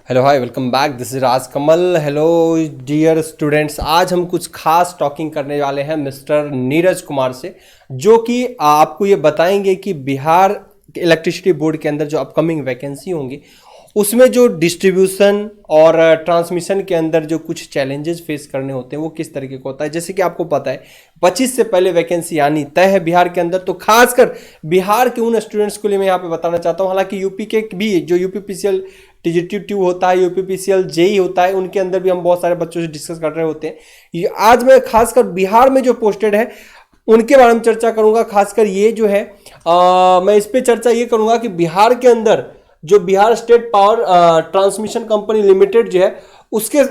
Hello hi welcome back, this is Raj Kamal. Hello dear students, आज हम कुछ खास टॉकिंग करने वाले हैं मिस्टर नीरज कुमार से, जो कि आपको ये बताएंगे कि बिहार इलेक्ट्रिसिटी बोर्ड के अंदर जो अपकमिंग वैकेंसी होंगी उसमें जो डिस्ट्रीब्यूशन और ट्रांसमिशन के अंदर जो कुछ चैलेंजेस फेस करने होते हैं वो किस तरीके का होता है। जैसे कि आपको पता है 25 से पहले वैकेंसी आनी तय है बिहार के अंदर, तो खासकर बिहार के उन स्टूडेंट्स के लिए मैं यहाँ पे बताना चाहता हूँ। हालांकि यूपी के भी जो यूपीपीसीएल टीजीटी-2 होता है, यूपीपीसीएल जेई होता है, उनके अंदर भी हम बहुत सारे बच्चों से डिस्कस कर रहे होते हैं। आज मैं खासकर बिहार में जो पोस्टेड है उनके बारे में चर्चा करूंगा। खासकर ये जो है मैं इस पे चर्चा ये करूंगा कि बिहार के अंदर जो Bihar state power transmission company limited जो है उसके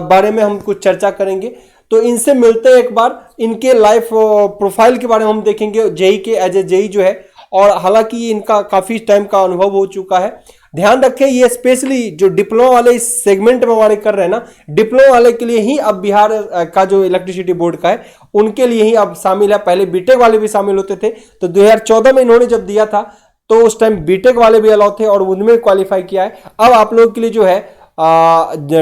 बारे में हम कुछ चर्चा करेंगे। तो इनसे मिलते हैं एक बार, इनके लाइफ प्रोफाइल के बारे में हम देखेंगे जेई के एज ए जेई जो है, और हालांकि ये इनका काफ़ी टाइम का अनुभव हो चुका है। ध्यान रखें ये स्पेशली जो डिप्लोमा वाले इस सेगमेंट में हमारे कर रहे हैं ना, डिप्लोमा वाले के लिए ही अब बिहार का जो इलेक्ट्रिसिटी बोर्ड का है उनके लिए ही अब शामिल है। पहले बीटेक वाले भी शामिल होते थे, तो 2014 में इन्होंने जब दिया था तो उस टाइम बीटेक वाले भी अलाउ थे और उनमें क्वालिफाई किया है। अब आप लोगों के लिए जो है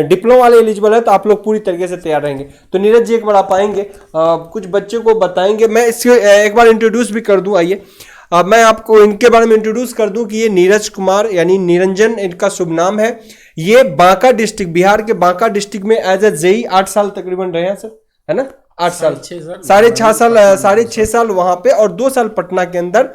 डिप्लोमा वाले एलिजिबल है, तो आप लोग पूरी तरीके से तैयार रहेंगे। तो नीरज जी एक बार आप आएंगे, कुछ बच्चे को बताएंगे। मैं इसके एक बार इंट्रोड्यूस भी कर दूं। आइए मैं आपको इनके बारे में इंट्रोड्यूस कर दूं कि ये नीरज कुमार यानी निरंजन इनका शुभ नाम है। ये बांका डिस्ट्रिक्ट, बिहार के बांका डिस्ट्रिक्ट में एज ए जेई 8 साल तकरीबन रहे हैं सर, है ना? 8 साल, 6.5 साल वहां पे, और 2 साल पटना के अंदर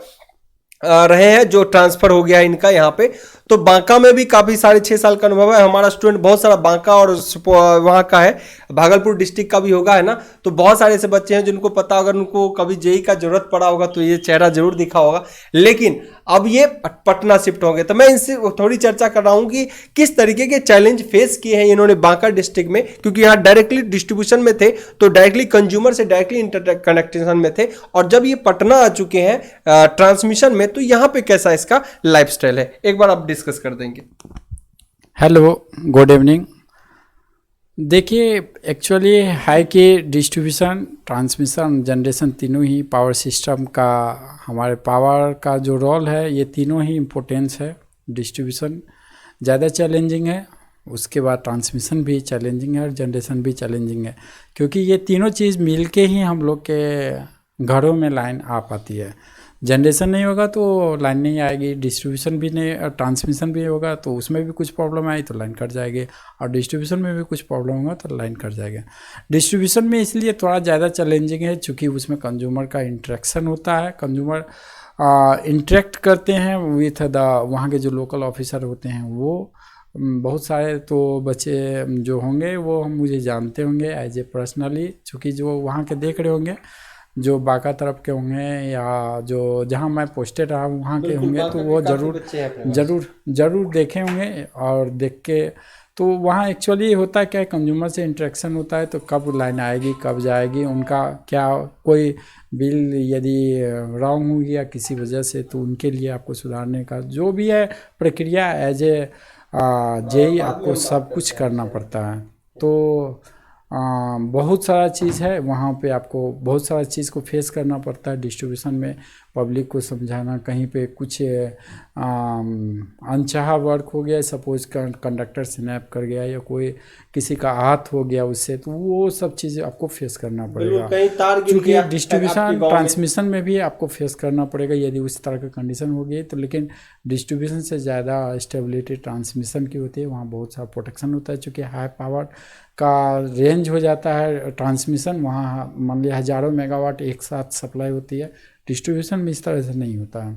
रहे हैं, जो ट्रांसफर हो गया इनका यहाँ पे। तो बांका में भी काफी 6.5 साल का अनुभव है। हमारा स्टूडेंट बहुत सारा बांका और वहाँ का है, भागलपुर डिस्ट्रिक्ट का भी होगा, है ना? तो बहुत सारे ऐसे बच्चे हैं जिनको पता, अगर उनको कभी जेई का जरूरत पड़ा होगा तो ये चेहरा जरूर दिखा होगा। लेकिन अब ये पटना शिफ्ट हो गए, तो मैं इनसे थोड़ी चर्चा कर रहा हूँ कि किस तरीके के चैलेंज फेस किए हैं इन्होंने बांका डिस्ट्रिक्ट में, क्योंकि यहाँ डायरेक्टली डिस्ट्रीब्यूशन में थे, तो डायरेक्टली कंज्यूमर से डायरेक्टली इंटर कनेक्शन में थे, और जब ये पटना आ चुके हैं ट्रांसमिशन में, तो यहाँ पे कैसा इसका लाइफस्टाइल है एक बार आप डिस्कस कर देंगे। Hello, good evening. देखिए, एक्चुअली है कि डिस्ट्रीब्यूशन, ट्रांसमिशन, जनरेशन तीनों ही पावर सिस्टम का, हमारे पावर का जो रोल है, ये तीनों ही इम्पोर्टेंस है। डिस्ट्रीब्यूशन ज़्यादा चैलेंजिंग है, उसके बाद ट्रांसमिशन भी चैलेंजिंग है और जनरेशन भी चैलेंजिंग है, क्योंकि ये तीनों चीज़ मिलके ही हम लोग के घरों में लाइन आ पाती है। जनरेशन नहीं होगा तो लाइन नहीं आएगी, डिस्ट्रीब्यूशन भी नहीं, ट्रांसमिशन भी होगा तो उसमें भी कुछ प्रॉब्लम आई तो लाइन कट जाएगी, और डिस्ट्रीब्यूशन में भी कुछ प्रॉब्लम होगा तो लाइन कट जाएगा। डिस्ट्रीब्यूशन में इसलिए थोड़ा ज़्यादा चैलेंजिंग है क्योंकि उसमें कंज्यूमर का इंटरेक्शन होता है। कंज्यूमर इंटरेक्ट करते हैं विथ द वहाँ के जो लोकल ऑफिसर होते हैं, वो बहुत सारे तो बच्चे जो होंगे वो मुझे जानते होंगे एज ए पर्सनली, चूँकि जो वहाँ के देख रहे होंगे, जो बांका तरफ के होंगे या जो जहाँ मैं पोस्टेड रहा वहाँ के होंगे, तो वो ज़रूर देखे होंगे। और देख के तो वहाँ एक्चुअली होता है क्या, कंज्यूमर से इंटरेक्शन होता है, तो कब लाइन आएगी, कब जाएगी, उनका क्या कोई बिल यदि रॉन्ग होगी या किसी वजह से, तो उनके लिए आपको सुधारने का जो भी है प्रक्रिया एज ए जेई आपको सब कुछ करना पड़ता है। तो बहुत सारा चीज़ है वहाँ पे, आपको बहुत सारा चीज़ को फेस करना पड़ता है। डिस्ट्रीब्यूशन में पब्लिक को समझाना, कहीं पे कुछ अनचाहा वर्क हो गया, सपोज कंडक्टर स्नैप कर गया या कोई किसी का हाथ हो गया उससे, तो वो सब चीज़ें आपको फेस करना पड़ेगा। क्योंकि डिस्ट्रीब्यूशन ट्रांसमिशन में भी आपको फेस करना पड़ेगा यदि उस तरह की कंडीशन हो गई तो। लेकिन डिस्ट्रीब्यूशन से ज़्यादा स्टेबिलिटी ट्रांसमिशन की होती है, वहाँ बहुत सारा प्रोटेक्शन होता है, चूँकि हाई पावर का रेंज हो जाता है ट्रांसमिशन, वहाँ मान लिया हज़ारों मेगावाट एक साथ सप्लाई होती है। डिस्ट्रीब्यूशन में इस तरह से नहीं होता है।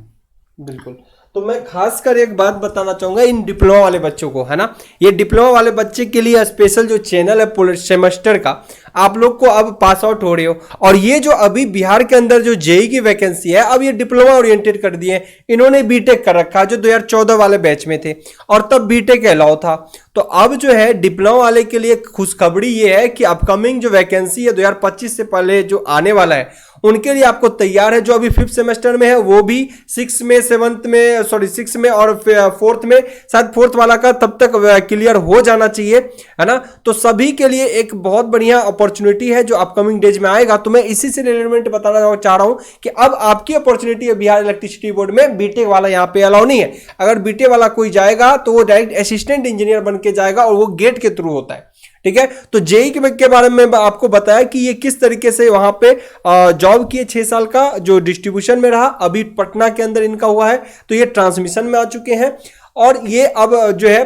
बिल्कुल। तो मैं खासकर एक बात बताना चाहूंगा इन डिप्लोमा वाले बच्चों को, है ना, ये डिप्लोमा वाले बच्चे के लिए स्पेशल जो चैनल है सेमेस्टर का, आप लोग को अब पास आउट हो रहे हो, और ये जो अभी बिहार के अंदर जो जेई की वैकेंसी है, अब ये डिप्लोमा ओरिएंटेड कर दिए। इन्होंने बीटेक कर रखा है, जो 2014 वाले बैच में थे, और तब बीटेक अलाउ था। तो अब जो है डिप्लोमा वाले के लिए खुशखबरी ये है कि अपकमिंग जो वैकेंसी है 2025 से पहले जो आने वाला है, उनके लिए आपको तैयार है। जो अभी 5th सेमेस्टर में है वो भी 6 में 7th में सिक्स में और 4th में, शायद 4th वाला का तब तक क्लियर हो जाना चाहिए, है ना। तो सभी के लिए एक बहुत बढ़िया अपॉर्चुनिटी है जो अपकमिंग डेज में आएगा। तो मैं इसी से रिलेवेंट बताना चाह रहा हूं कि अब आपकी अपॉर्चुनिटी है बिहार इलेक्ट्रिसिटी बोर्ड में। बीटेक वाला यहां पे अलाउ नहीं है। अगर बीटेक वाला कोई जाएगा तो वो डायरेक्ट असिस्टेंट इंजीनियर बन के जाएगा और वो गेट के थ्रू होता है, ठीक है। तो जेई के बारे में आपको बताया कि ये किस तरीके से वहां पे जॉब किए, 6 साल का जो डिस्ट्रीब्यूशन में रहा, अभी पटना के अंदर इनका हुआ है, तो ये ट्रांसमिशन में आ चुके हैं। और ये अब जो है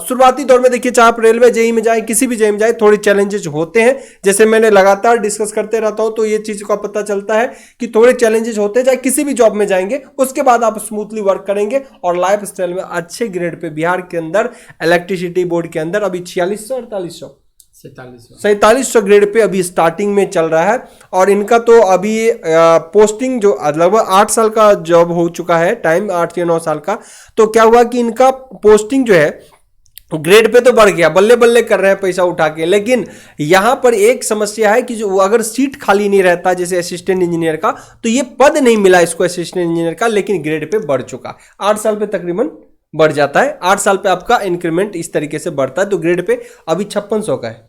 शुरुआती दौर में देखिए, चाहे आप रेलवे जेई में जाए, किसी भी जेई में जाए, थोड़ी चैलेंजेस होते हैं। जैसे मैंने लगातार डिस्कस करते रहता हूं तो ये चीज का पता चलता है कि थोड़े चैलेंजेस होते हैं, चाहे किसी भी जॉब में जाएंगे। उसके बाद आप स्मूथली वर्क करेंगे और लाइफ स्टाइल में अच्छे ग्रेड पे बिहार के अंदर इलेक्ट्रिसिटी बोर्ड के अंदर अभी 4600 4800 4700 ग्रेड पे अभी स्टार्टिंग में चल रहा है। और इनका तो अभी पोस्टिंग जो लगभग 8 साल का जॉब हो चुका है, टाइम 8 या 9 साल का। तो क्या हुआ कि इनका पोस्टिंग जो है ग्रेड पे तो बढ़ गया, बल्ले बल्ले कर रहे हैं पैसा उठा के। लेकिन यहां पर एक समस्या है कि जो अगर सीट खाली नहीं रहता जैसे असिस्टेंट इंजीनियर का, तो ये पद नहीं मिला इसको असिस्टेंट इंजीनियर का, लेकिन ग्रेड पे बढ़ चुका। 8 साल पे तकरीबन बढ़ जाता है, 8 साल पे आपका इंक्रीमेंट इस तरीके से बढ़ता है। तो ग्रेड पे अभी 5600 का है,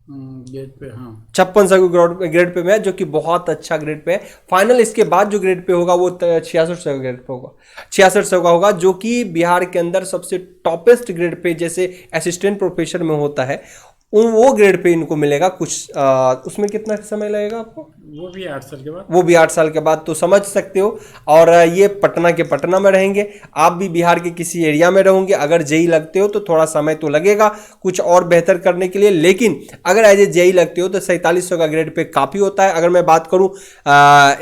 ग्रेड पे, हाँ 5600 ग्रेड पे में, जो कि बहुत अच्छा ग्रेड पे है। फाइनल इसके बाद जो ग्रेड पे होगा वो 6600 ग्रेड पे होगा, 6600 का होगा, जो कि बिहार के अंदर सबसे टॉपेस्ट ग्रेड पे जैसे असिस्टेंट प्रोफेसर में होता है वो ग्रेड पे इनको मिलेगा। कुछ उसमें कितना समय लगेगा आपको? वो भी 8 साल के बाद, वो भी 8 साल के बाद। तो समझ सकते हो। और ये पटना के पटना में रहेंगे, आप भी बिहार के किसी एरिया में रहोगे। अगर जेई लगते हो तो थोड़ा समय तो लगेगा कुछ और बेहतर करने के लिए, लेकिन अगर एज ए जेई लगते हो तो 4700 का ग्रेड पे काफ़ी होता है। अगर मैं बात करूं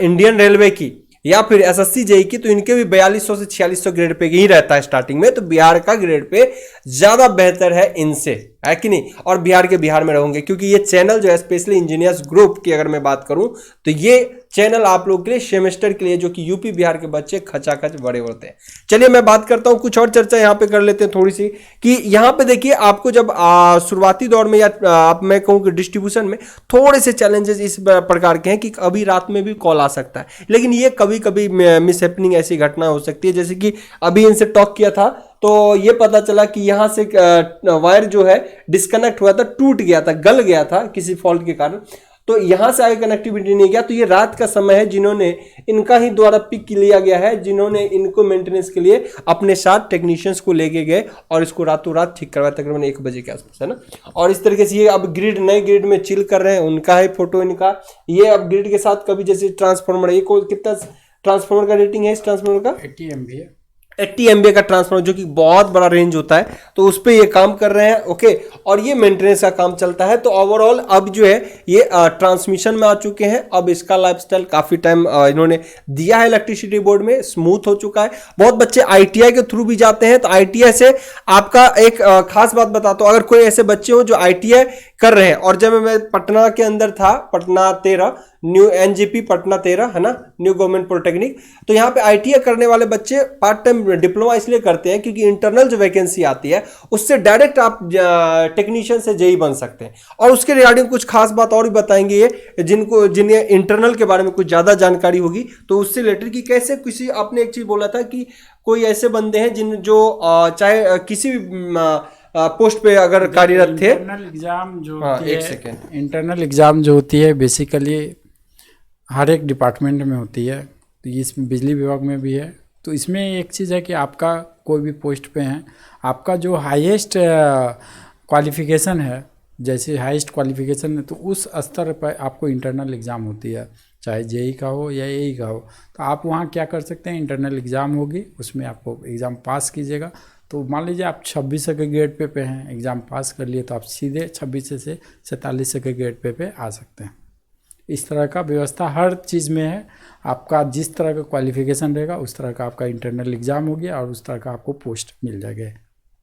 इंडियन रेलवे की या फिर एसएससी जेई की, तो इनके भी 4200 से 4600 ग्रेड पे ही रहता है स्टार्टिंग में। तो बिहार का ग्रेड पे ज्यादा बेहतर है इनसे, है कि नहीं। और बिहार के बिहार में रहोगे, क्योंकि ये चैनल जो है स्पेशली इंजीनियर्स ग्रुप की अगर मैं बात करूं तो ये चैनल आप लोग के लिए सेमेस्टर के लिए, जो कि यूपी बिहार के बच्चे खचाखच बड़े होते हैं। चलिए मैं बात करता हूं, कुछ और चर्चा यहां पे कर लेते हैं थोड़ी सी, कि यहां पे देखिए आपको जब शुरुआती दौर में या आप मैं कहूं कि डिस्ट्रीब्यूशन में थोड़े से चैलेंजेस इस प्रकार के हैं कि अभी रात में भी कॉल आ सकता है। लेकिन ये कभी कभी मिस हैपनिंग ऐसी घटना हो सकती है, जैसे कि अभी इनसे टॉक किया था तो ये पता चला कि यहां से वायर जो है डिस्कनेक्ट हुआ था, टूट गया था, गल गया था किसी फॉल्ट के कारण। तो यहां से आगे कनेक्टिविटी नहीं गया। तो ये रात का समय है, जिन्होंने इनका ही द्वारा पिक लिया गया है, जिन्होंने इनको मेंटेनेंस के लिए अपने साथ टेक्नीशियंस को लेके गए और इसको रातों रात ठीक करवाया, तकरीबन 1 बजे के आसपास, है ना। और इस तरीके से ये अब ग्रिड नए ग्रिड में चिल कर रहे हैं, उनका है फोटो इनका। ये अब ग्रिड के साथ कभी जैसे ट्रांसफार्मर, ये कितना ट्रांसफार्मर का रेटिंग है इस ट्रांसफार्मर का? 80 MVA 80 MVA का ट्रांसफार्मर, जो कि बहुत बड़ा रेंज होता है, तो उस पर ये काम कर रहे हैं। ओके, और ये मेंटेनेंस का काम चलता है। तो ओवरऑल अब जो है ये ट्रांसमिशन में आ चुके हैं। अब इसका लाइफस्टाइल काफी टाइम इन्होंने दिया है इलेक्ट्रिसिटी बोर्ड में, स्मूथ हो चुका है। बहुत बच्चे ITI के थ्रू भी जाते हैं, तो ITI से आपका एक खास बात बताता हूं, अगर कोई ऐसे बच्चे हो जो ITI कर रहे हैं, और जब मैं पटना के अंदर था, पटना 13 न्यू NGP पटना 13 है ना, न्यू गवर्नमेंट पॉलिटेक्निक, तो यहाँ पे ITI करने वाले बच्चे पार्ट टाइम डिप्लोमा इसलिए करते हैं क्योंकि इंटरनल जो वैकेंसी आती है उससे डायरेक्ट आप टेक्नीशियन से जेई बन सकते हैं। और उसके रिगार्डिंग कुछ खास बात और भी बताएंगे ये, जिन्हें इंटरनल के बारे में कुछ ज्यादा जानकारी होगी तो उससे रिलेटेड, कि कैसे किसी आपने एक चीज बोला था कि कोई ऐसे बंदे हैं जिन जो चाहे किसी भी पोस्ट पे अगर कार्यरत थे। इंटरनल एग्जाम जो होती एक है, सेकेंड, इंटरनल एग्जाम जो होती है बेसिकली हर एक डिपार्टमेंट में होती है, तो इसमें बिजली विभाग में भी है। तो इसमें एक चीज़ है कि आपका कोई भी पोस्ट पे हैं, आपका जो हाईएस्ट क्वालिफिकेशन है, जैसे हाईएस्ट क्वालिफिकेशन है, तो उस स्तर पर आपको इंटरनल एग्ज़ाम होती है, चाहे जेई का हो या एई का हो। तो आप वहाँ क्या कर सकते हैं, इंटरनल एग्ज़ाम होगी, उसमें आपको एग्ज़ाम पास कीजिएगा। तो मान लीजिए आप 2600 के ग्रेड पे हैं, एग्ज़ाम पास कर लिए, तो आप सीधे 2600 से 4700 के ग्रेड पे आ सकते हैं। इस तरह का व्यवस्था हर चीज़ में है। आपका जिस तरह का क्वालिफिकेशन रहेगा उस तरह का आपका इंटरनल एग्ज़ाम हो गया और उस तरह का आपको पोस्ट मिल जाएगा।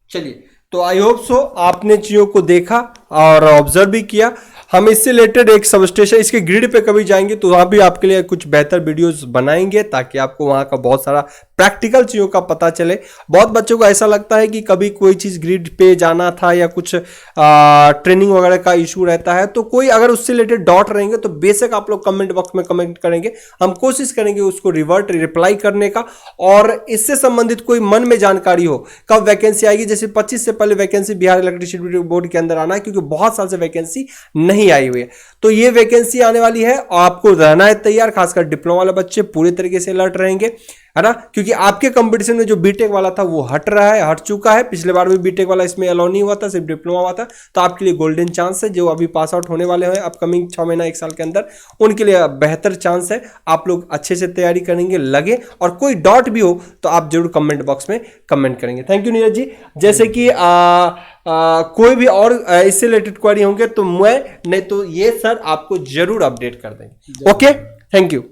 चलिए तो आई होप सो आपने चीज़ों को देखा और ऑब्जर्व भी किया। हम इससे रिलेटेड एक सब स्टेशन इसके ग्रिड पे कभी जाएंगे तो वहाँ भी आपके लिए कुछ बेहतर वीडियोस बनाएंगे ताकि आपको वहाँ का बहुत सारा प्रैक्टिकल चीज़ों का पता चले। बहुत बच्चों को ऐसा लगता है कि कभी कोई चीज़ ग्रिड पे जाना था या कुछ ट्रेनिंग वगैरह का इशू रहता है, तो कोई अगर उससे रिलेटेड डाउट रहेंगे तो बेशक आप लोग कमेंट बॉक्स में कमेंट करेंगे, हम कोशिश करेंगे उसको रिप्लाई करने का। और इससे संबंधित कोई मन में जानकारी हो कब वैकेंसी आएगी, जैसे 25 से पहले वैकेंसी बिहार इलेक्ट्रिसिटी बोर्ड के अंदर आना है, क्योंकि बहुत साल से वैकेंसी नहीं आई हुई है, तो ये वैकेंसी आने वाली है और आपको रहना है तैयार। खासकर डिप्लोमा वाले बच्चे पूरे तरीके से अलर्ट रहेंगे, है ना, क्योंकि आपके कंपटीशन में जो बीटेक वाला था वो हट चुका है। पिछले बार भी बीटेक वाला इसमें अलाउ नहीं हुआ था, सिर्फ डिप्लोमा हुआ था। तो आपके लिए गोल्डन चांस है, जो अभी पास आउट होने वाले हैं अपकमिंग 6 महीना 1 साल के अंदर, उनके लिए बेहतर चांस है। आप लोग अच्छे से तैयारी करेंगे लगे, और कोई डाउट भी हो तो आप जरूर कमेंट बॉक्स में कमेंट करेंगे। Thank you Neeraj ji. जैसे कि कोई भी और इससे रिलेटेड क्वेरी होंगे तो मैं नहीं तो ये सर आपको जरूर अपडेट कर देंगे। Okay, thank you.